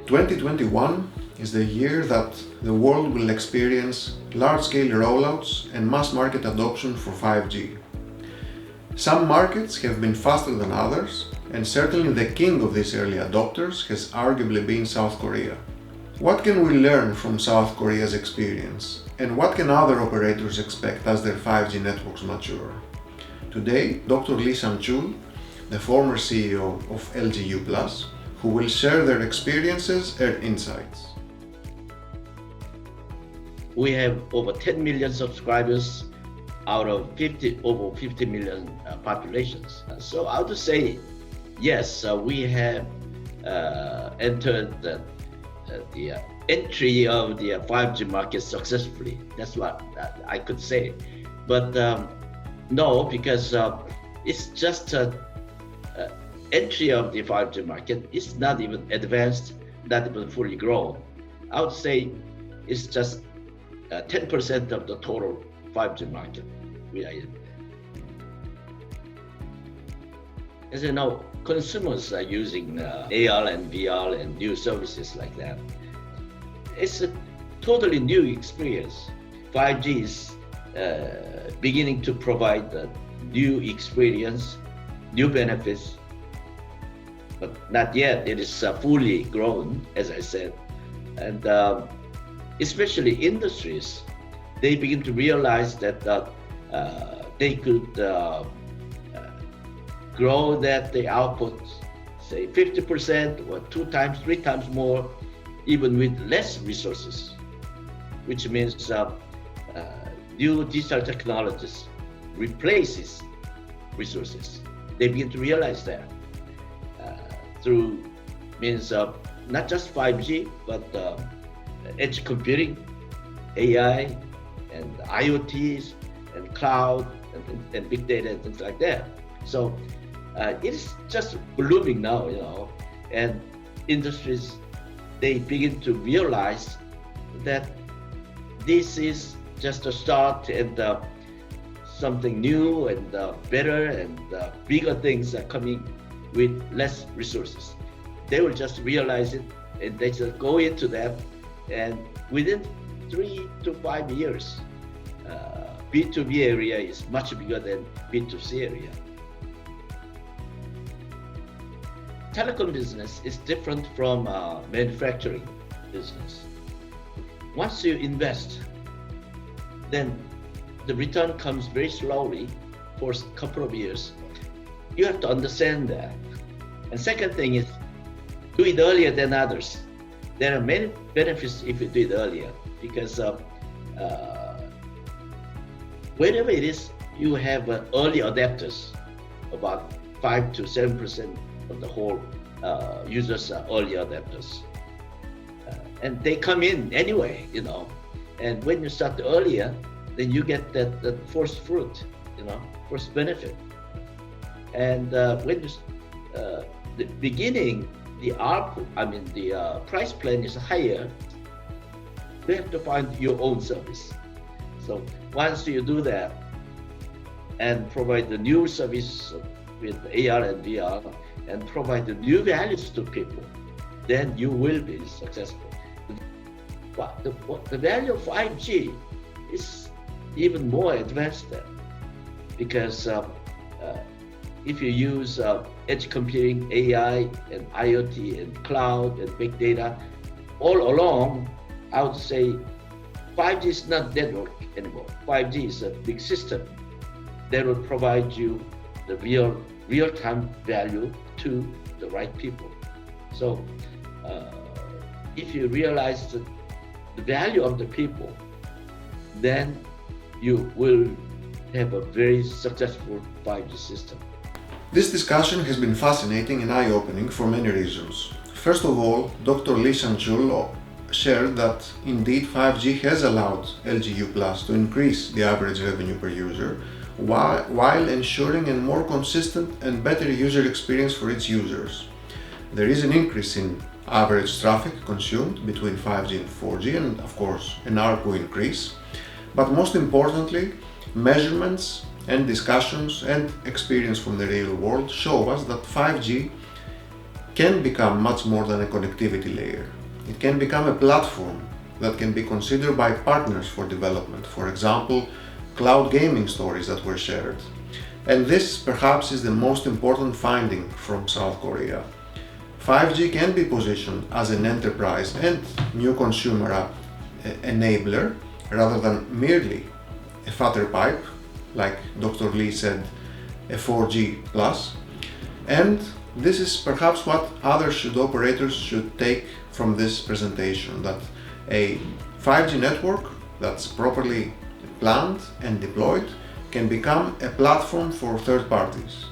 2021 is the year that the world will experience large-scale rollouts and mass-market adoption for 5G. Some markets have been faster than others, and certainly the king of these early adopters has arguably been South Korea. What can we learn from South Korea's experience, and what can other operators expect as their 5G networks mature? Today, Dr. Lee Sang-chul, the former CEO of LGU+, who will share their experiences and insights. We have over 10 million subscribers out of over 50 million populations. So I would say, yes, we have entered the entry of the 5G market successfully. That's what I could say. But no, because it's just entry of the 5G market. It's not even advanced, not even fully grown. I would say it's just 10% of the total 5G market we are in. As you know, consumers are using AR and VR and new services like that. It's a totally new experience. 5G is beginning to provide a new experience, new benefits, but not yet. It is fully grown, as I said. And especially industries, they begin to realize that they could grow the output, say 50% or 2 times, 3 times more, even with less resources, which means new digital technologies replaces resources. They begin to realize that through means of not just 5G, but edge computing, AI, and IoTs, and cloud, and big data, and things like that. So it is just blooming now, and industries, they begin to realize that this is just a start, and something new and better and bigger things are coming with less resources. They will just realize it, and they just go into that, and within 3 to 5 years, B2B area is much bigger than B2C area. Telecom business is different from manufacturing business. Once you invest, then the return comes very slowly for a couple of years. You have to understand that. And second thing is, do it earlier than others. There are many benefits if you do it earlier, because wherever it is, you have early adapters. About 5 to 7% of the whole users are early adapters. And they come in anyway, And when you start earlier, then you get that first fruit, first benefit. And when you, the beginning, the ARPU, the price plan is higher, you have to find your own service. So once you do that and provide the new service with AR and VR and provide the new values to people, then you will be successful. But the value of 5G is even more advanced there, because if you use edge computing, AI, and IoT, and cloud, and big data, all along, I would say 5G is not network anymore. 5G is a big system that will provide you the real-time value to the right people. So if you realize the value of the people, then you will have a very successful 5G system. This discussion has been fascinating and eye-opening for many reasons. First of all, Dr. Lee Sang-chul shared that indeed 5G has allowed LGU+ to increase the average revenue per user while ensuring a more consistent and better user experience for its users. There is an increase in average traffic consumed between 5G and 4G, and of course an ARPU increase. But most importantly, measurements and discussions and experience from the real world show us that 5G can become much more than a connectivity layer. It can become a platform that can be considered by partners for development. For example, cloud gaming stories that were shared. And this perhaps is the most important finding from South Korea. 5G can be positioned as an enterprise and new consumer app enabler rather than merely a fatter pipe, like Dr. Lee said, a 4G plus. And this is perhaps what other operators should take from this presentation, that a 5G network that's properly planned and deployed can become a platform for third parties.